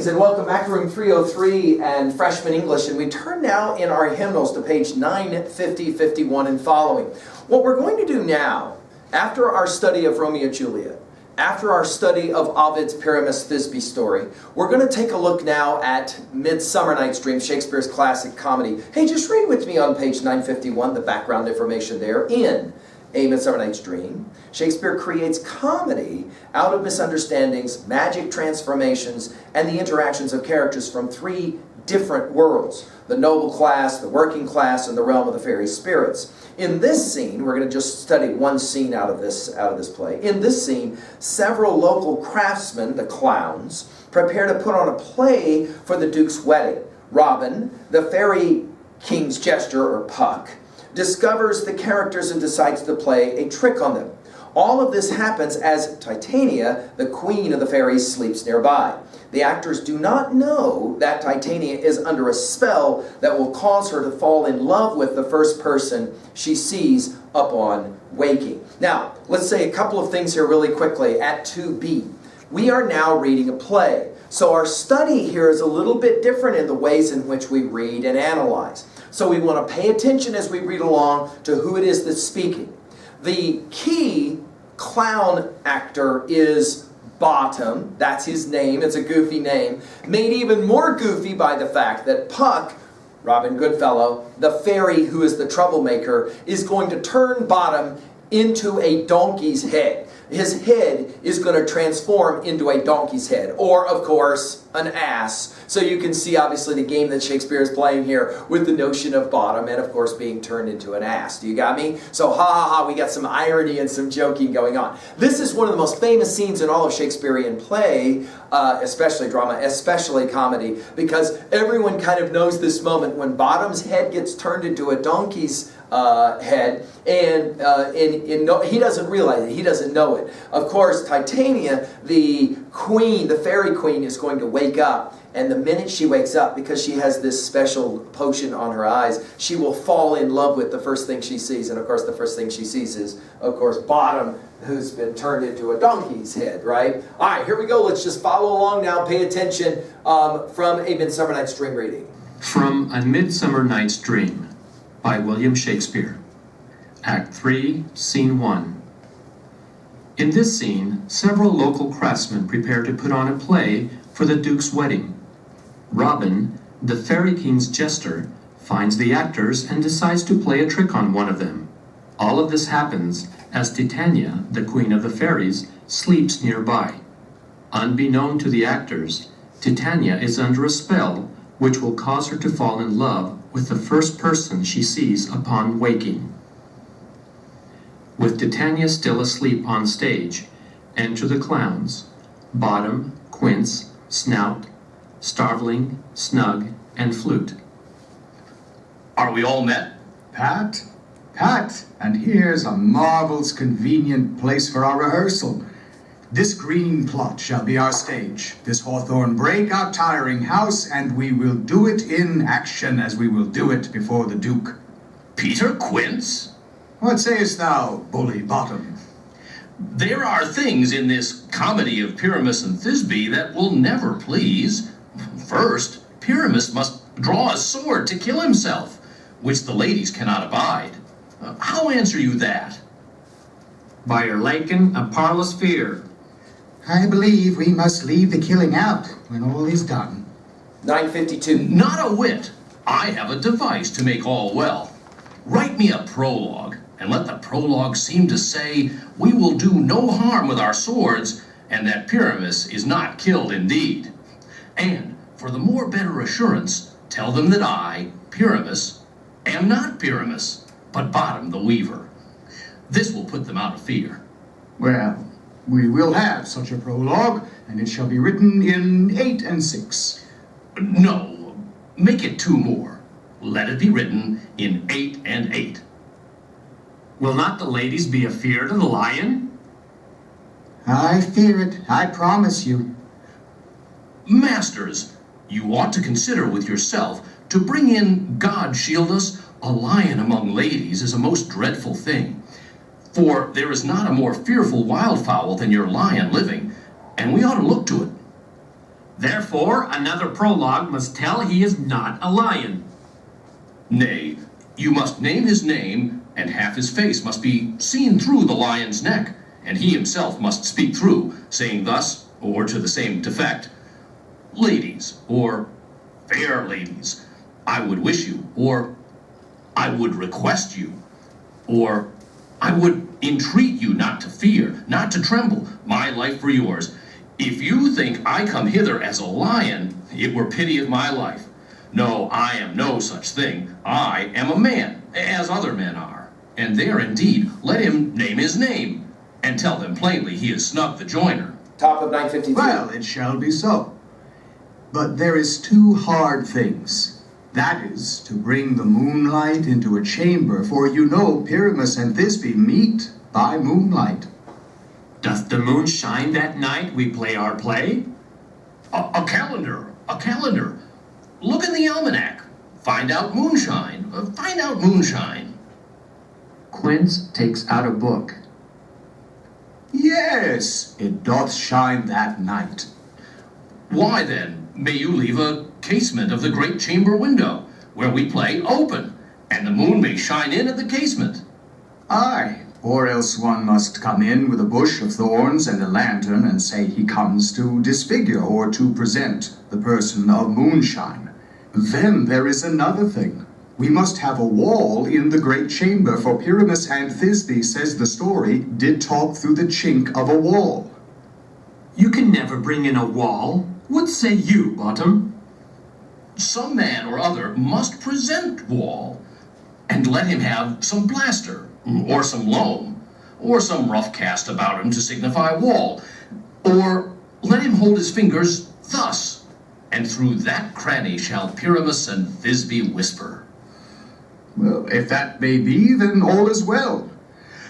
Greetings and welcome back to room 303 and freshman English, and we turn now in our hymnals to page 950, 51 and following. What we're going to do now, after our study of Romeo and Juliet, after our study of Ovid's Pyramus Thisbe story, we're going to take a look now at Midsummer Night's Dream, Shakespeare's classic comedy. Hey, just read with me on page 951, the background information there. In A Midsummer Night's Dream, Shakespeare creates comedy out of misunderstandings, magic transformations, and the interactions of characters from three different worlds: the noble class, the working class, and the realm of the fairy spirits. In this scene, we're going to just study one scene out of this play. In this scene, several local craftsmen, the clowns, prepare to put on a play for the Duke's wedding. Robin, the fairy king's jester, or Puck, discovers the characters and decides to play a trick on them. All of this happens as Titania, the queen of the fairies, sleeps nearby. The actors do not know that Titania is under a spell that will cause her to fall in love with the first person she sees upon waking. Now, let's say a couple of things here really quickly at 2B. We are now reading a play. So our study here is a little bit different in the ways in which we read and analyze. So we want to pay attention as we read along to who it is that's speaking. The key clown actor is Bottom. That's his name. It's a goofy name. Made even more goofy by the fact that Puck, Robin Goodfellow, the fairy who is the troublemaker, is going to turn Bottom into a donkey's head. His head is going to transform into a donkey's head, or, of course, an ass. So you can see, obviously, the game that Shakespeare is playing here with the notion of Bottom and, of course, being turned into an ass. Do you got me? So, ha ha ha, we got some irony and some joking going on. This is one of the most famous scenes in all of Shakespearean play, especially drama, especially comedy, because everyone kind of knows this moment when Bottom's head gets turned into a donkey's head, and he doesn't realize it. He doesn't know it. Of course, Titania, the queen, the fairy queen, is going to wake up, and the minute she wakes up, because she has this special potion on her eyes, she will fall in love with the first thing she sees. And of course, the first thing she sees is, of course, Bottom, who's been turned into a donkey's head, right? All right, here we go. Let's just follow along now. Pay attention from A Midsummer Night's Dream reading. From A Midsummer Night's Dream by William Shakespeare. Act 3, Scene 1. In this scene, several local craftsmen prepare to put on a play for the Duke's wedding. Robin, the fairy king's jester, finds the actors and decides to play a trick on one of them. All of this happens as Titania, the queen of the fairies, sleeps nearby. Unbeknown to the actors, Titania is under a spell which will cause her to fall in love with the first person she sees upon waking. With Titania still asleep on stage, enter the clowns: Bottom, Quince, Snout, Starveling, Snug, and Flute. Are we all met? Pat, and here's a marvelous convenient place for our rehearsal. This green plot shall be our stage, this hawthorn brake our tiring house, and we will do it in action as we will do it before the Duke. Peter Quince? What sayest thou, bully Bottom? There are things in this comedy of Pyramus and Thisbe that will never please. First, Pyramus must draw a sword to kill himself, which the ladies cannot abide. How answer you that? By your liken, a parlous fear. I believe we must leave the killing out when all is done. 952. Not a whit. I have a device to make all well. Write me a prologue, and let the prologue seem to say we will do no harm with our swords, and that Pyramus is not killed indeed. And, for the more better assurance, tell them that I, Pyramus, am not Pyramus, but Bottom the Weaver. This will put them out of fear. Well, we will have such a prologue, and it shall be written in 8 and 6. No, make it 2 more. Let it be written in 8 and 8. Will not the ladies be afeard of the lion? I fear it, I promise you. Masters, you ought to consider with yourself to bring in, God shield us, a lion among ladies is a most dreadful thing. For there is not a more fearful wildfowl than your lion living, and we ought to look to it. Therefore, another prologue must tell he is not a lion. Nay, you must name his name, and half his face must be seen through the lion's neck, and he himself must speak through, saying thus, or to the same effect, ladies, or fair ladies, I would wish you, or I would request you, or I would entreat you not to fear, not to tremble, my life for yours. If you think I come hither as a lion, it were pity of my life. No, I am no such thing. I am a man, as other men are. And there indeed, let him name his name, and tell them plainly he is Snug the joiner. Top of 953. Well, it shall be so. But there is two hard things. That is, to bring the moonlight into a chamber, for you know Pyramus and Thisbe meet by moonlight. Doth the moon shine that night we play our play? A calendar, a calendar. Look in the almanac. Find out moonshine, find out moonshine. Quince takes out a book. Yes, it doth shine that night. Why then, may you leave a casement of the great chamber window, where we play open, and the moon may shine in at the casement. Aye, or else one must come in with a bush of thorns and a lantern and say he comes to disfigure or to present the person of moonshine. Then there is another thing. We must have a wall in the great chamber, for Pyramus and Thisbe, says the story, did talk through the chink of a wall. You can never bring in a wall. What say you, Bottom? Some man or other must present wall, and let him have some plaster, or some loam, or some rough cast about him to signify wall, or let him hold his fingers thus, and through that cranny shall Pyramus and Thisbe whisper. Well, if that may be, then all is well.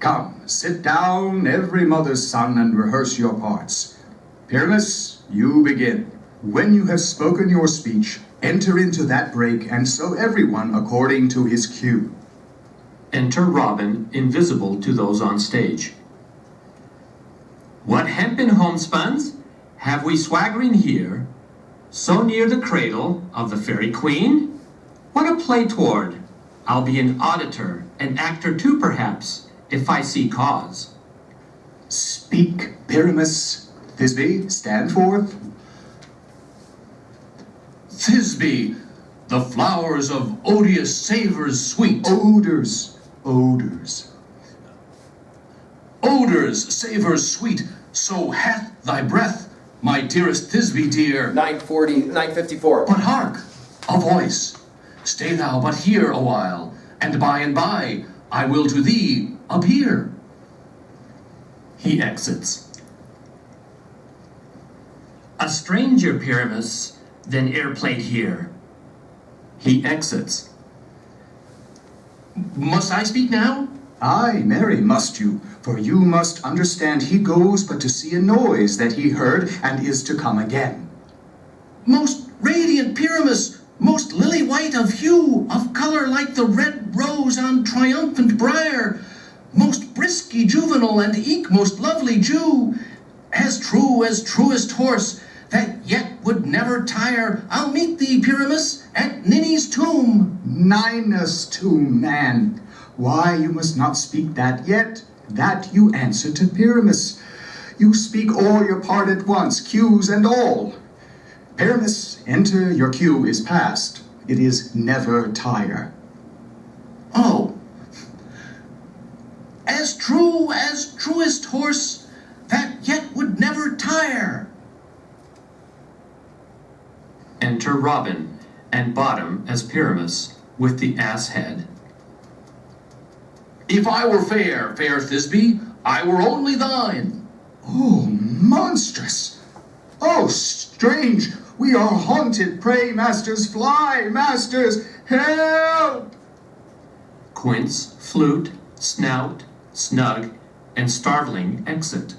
Come, sit down, every mother's son, and rehearse your parts. Pyramus, you begin. When you have spoken your speech, enter into that break, and so everyone according to his cue. Enter Robin, invisible to those on stage. What hempen homespuns have we swaggering here, so near the cradle of the fairy queen? What a play toward! I'll be an auditor, an actor too perhaps, if I see cause. Speak, Pyramus. Thisbe, stand forth. Thisbe, the flowers of odious savors sweet. Odors, odors. Odors, savors sweet, so hath thy breath, my dearest Thisbe dear. 954. But hark, a voice. Stay thou but here a while, and by I will to thee appear. He exits. A stranger, Pyramus, than e'er played here. He exits. Must I speak now? Aye, marry, must you, for you must understand he goes but to see a noise that he heard and is to come again. Most radiant Pyramus, most lily white of hue, of color like the red rose on triumphant briar, most brisky juvenile and eke most lovely Jew, as true as truest horse, that yet would never tire, I'll meet thee, Pyramus, at Ninny's tomb. Ninus tomb, man. Why, you must not speak that yet. That you answer to Pyramus. You speak all your part at once, cues and all. Pyramus, enter, your cue is past. It is never tire. Oh, as truest horse, that yet would never tire. Enter Robin, and Bottom as Pyramus, with the ass head. If I were fair, fair Thisbe, I were only thine. Oh, monstrous! Oh, strange! We are haunted! Pray, masters, fly! Masters, help! Quince, Flute, Snout, Snug, and Starveling exit.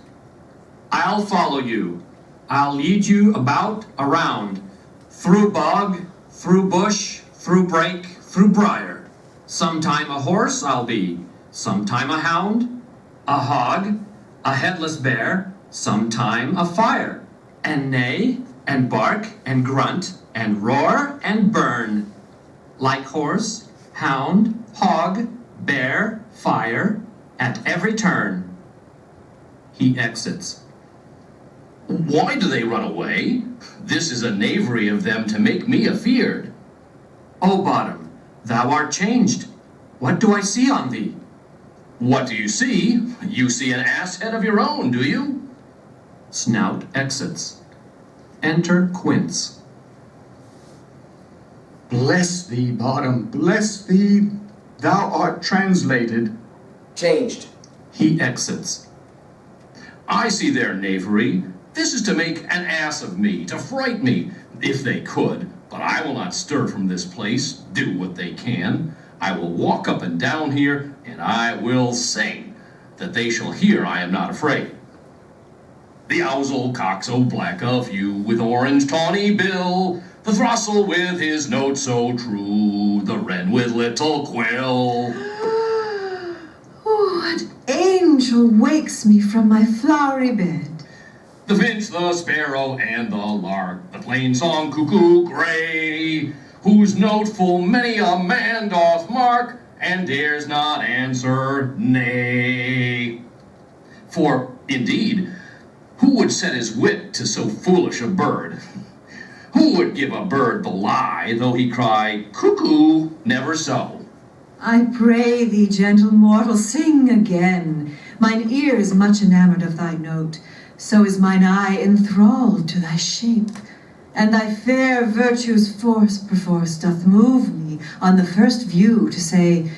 I'll follow you. I'll lead you about, around, through bog, through bush, through brake, through briar. Sometime a horse I'll be, sometime a hound, a hog, a headless bear, sometime a fire, and nay, and bark and grunt and roar and burn, like horse, hound, hog, bear, fire, at every turn. He exits. Why do they run away? This is a knavery of them to make me afeard. O bottom, thou art changed. What do I see on thee? What do you see? You see an ass head of your own, do you? Snout exits. Enter Quince. Bless thee, bottom, bless thee. Thou art translated. Changed. He exits. I see their knavery. This is to make an ass of me, to fright me, if they could. But I will not stir from this place, do what they can. I will walk up and down here, and I will sing, that they shall hear I am not afraid. The ousel cocks so black of hue, with orange tawny bill, the throstle with his note so true, the wren with little quill. What angel wakes me from my flowery bed? The finch, the sparrow, and the lark, the plain song cuckoo gray, whose note full many a man doth mark, and dares not answer nay. For, indeed, who would set his wit to so foolish a bird? Who would give a bird the lie, though he cry, cuckoo, never so? I pray thee, gentle mortal, sing again. Mine ear is much enamored of thy note, so is mine eye enthralled to thy shape. And thy fair virtue's force perforce doth move me on the first view to say,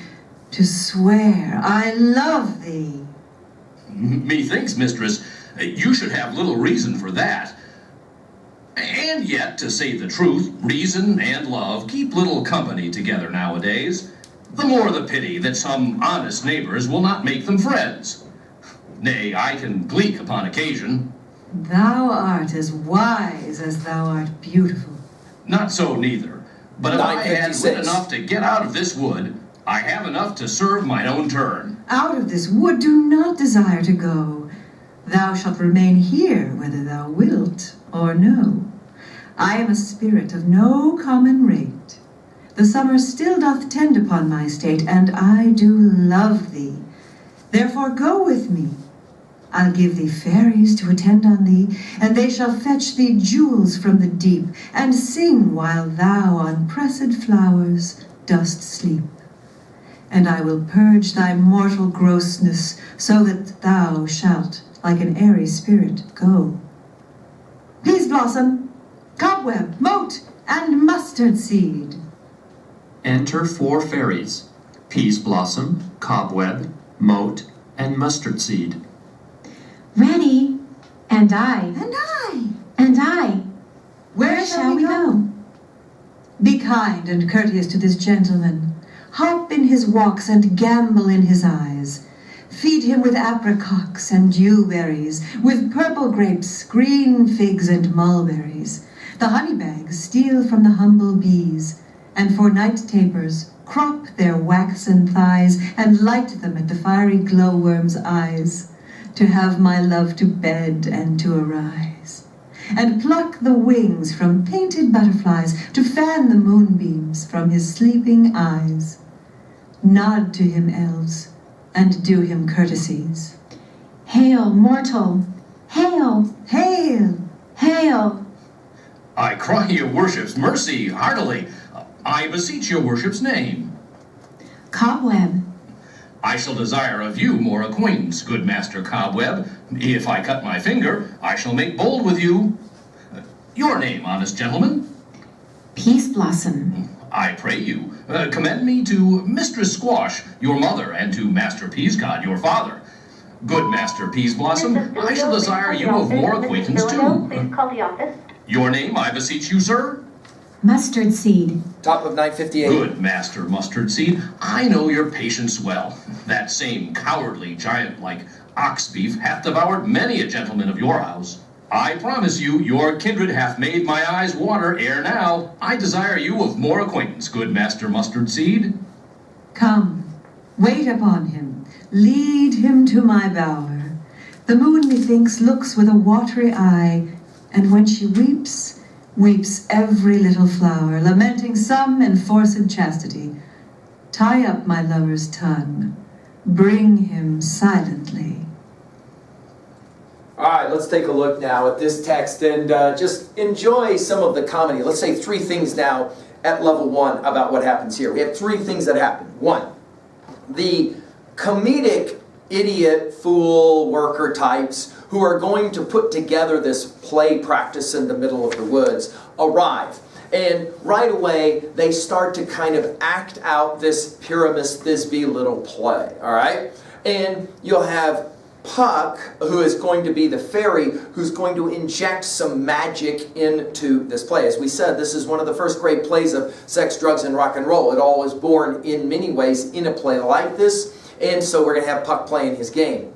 to swear, I love thee. Methinks, mistress, you should have little reason for that. And yet, to say the truth, reason and love keep little company together nowadays. The more the pity that some honest neighbors will not make them friends. Nay, I can gleek upon occasion. Thou art as wise as thou art beautiful. Not so neither. But if I had wit 956. enough to get out of this wood, I have enough to serve mine own turn. Out of this wood do not desire to go. Thou shalt remain here whether thou wilt or no. I am a spirit of no common rate. The summer still doth tend upon my state, and I do love thee. Therefore go with me. I'll give thee fairies to attend on thee, and they shall fetch thee jewels from the deep, and sing while thou on pressed flowers dost sleep. And I will purge thy mortal grossness, so that thou shalt, like an airy spirit, go. Peas blossom, cobweb, mote, and mustard seed. Enter 4 fairies, Peas Blossom, Cobweb, Mote, and Mustard Seed. Ready, and I, And I. and I. Where shall we go? Be kind and courteous to this gentleman. Hop in his walks and gambol in his eyes. Feed him with apricots and dewberries, with purple grapes, green figs, and mulberries. The honey bags steal from the humble bees, and for night tapers crop their waxen thighs and light them at the fiery glowworm's eyes, to have my love to bed and to arise, and pluck the wings from painted butterflies to fan the moonbeams from his sleeping eyes. Nod to him, elves, and do him courtesies. Hail, mortal! Hail! Hail! Hail! I cry your worship's mercy heartily. I beseech your worship's name. Cobweb! I shall desire of you more acquaintance, good Master Cobweb. If I cut my finger, I shall make bold with you. Your name, honest gentleman? Peas blossom! I pray you, commend me to Mistress Squash, your mother, and to Master Peascod, your father. Good Master Peas Blossom, I shall desire you of more acquaintance too. Please call the office. Your name, I beseech you, sir? Mustard seed! Top of 958. Good Master Mustard Seed, I know your patience well. That same cowardly giant like ox beef hath devoured many a gentleman of your house. I promise you, your kindred hath made my eyes water ere now. I desire you of more acquaintance, good Master Mustard Seed. Come, wait upon him, lead him to my bower. The moon, methinks, looks with a watery eye, and when she weeps, Weeps every little flower, lamenting some enforced chastity. Tie up my lover's tongue, bring him silently. All right, let's take a look now at this text and just enjoy some of the comedy. Let's say three things now at level 1 about what happens here. We have three things that happen. 1, the comedic idiot, fool, worker types who are going to put together this play practice in the middle of the woods arrive. And right away, they start to kind of act out this Pyramus Thisbe little play, all right? And you'll have Puck, who is going to be the fairy, who's going to inject some magic into this play. As we said, this is one of the first great plays of sex, drugs, and rock and roll. It all was born in many ways in a play like this, and so we're going to have Puck playing his game.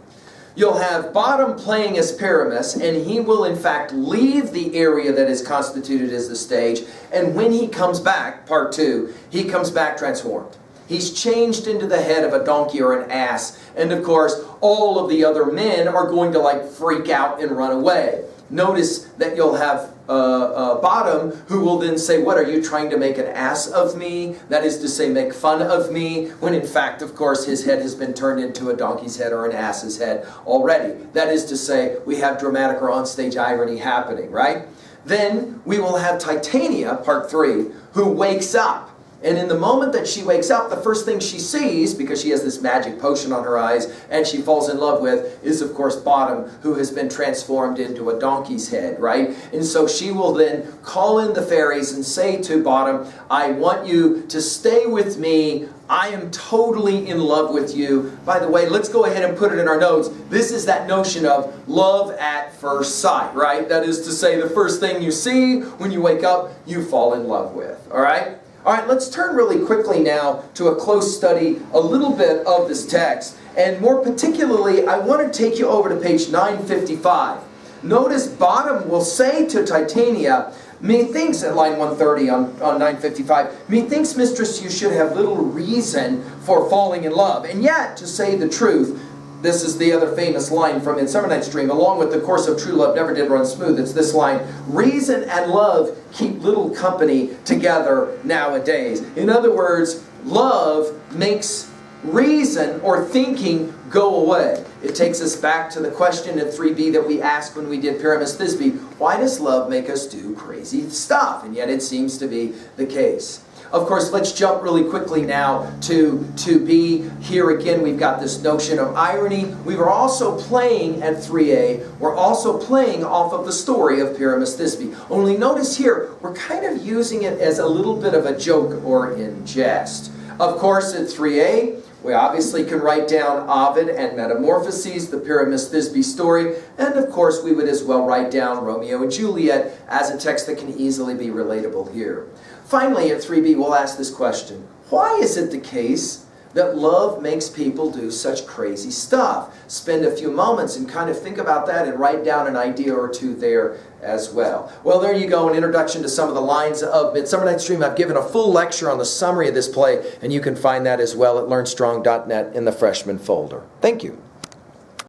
You'll have Bottom playing as Pyramus, and he will in fact leave the area that is constituted as the stage, and when he comes back, part 2, he comes back transformed. He's changed into the head of a donkey or an ass. And of course, all of the other men are going to freak out and run away. Notice that you'll have Bottom, who will then say, what, are you trying to make an ass of me? That is to say, make fun of me, when in fact, of course, his head has been turned into a donkey's head or an ass's head already. That is to say, we have dramatic or onstage irony happening, right? Then we will have Titania, part 3, who wakes up. And in the moment that she wakes up, the first thing she sees, because she has this magic potion on her eyes, and she falls in love with, is of course Bottom, who has been transformed into a donkey's head, right? And so she will then call in the fairies and say to Bottom, I want you to stay with me. I am totally in love with you. By the way, let's go ahead and put it in our notes. This is that notion of love at first sight, right? That is to say, the first thing you see when you wake up, you fall in love with, all right? All right, let's turn really quickly now to a close study, a little bit of this text. And more particularly, I want to take you over to page 955. Notice Bottom will say to Titania, methinks, at line 130 on 955, methinks, mistress, you should have little reason for falling in love. And yet, to say the truth, this is the other famous line from Midsummer Night's Dream, along with the course of true love never did run smooth. It's this line, reason and love keep little company together nowadays. In other words, love makes reason or thinking go away. It takes us back to the question in 3b that we asked when we did Pyramus Thisbe. Why does love make us do crazy stuff? And yet it seems to be the case. Of course, let's jump really quickly now to 2b. Here again, we've got this notion of irony. We were also playing at 3a. We're also playing off of the story of Pyramus Thisbe. Only notice here, we're kind of using it as a little bit of a joke or in jest. Of course, at 3a, we obviously can write down Ovid and Metamorphoses, the Pyramus Thisbe story, and of course we would as well write down Romeo and Juliet as a text that can easily be relatable here. Finally, at 3b, we'll ask this question. Why is it the case that love makes people do such crazy stuff? Spend a few moments and kind of think about that and write down an idea or two there as well. Well, there you go, an introduction to some of the lines of Midsummer Night's Dream. I've given a full lecture on the summary of this play, and you can find that as well at learnstrong.net in the freshman folder. Thank you.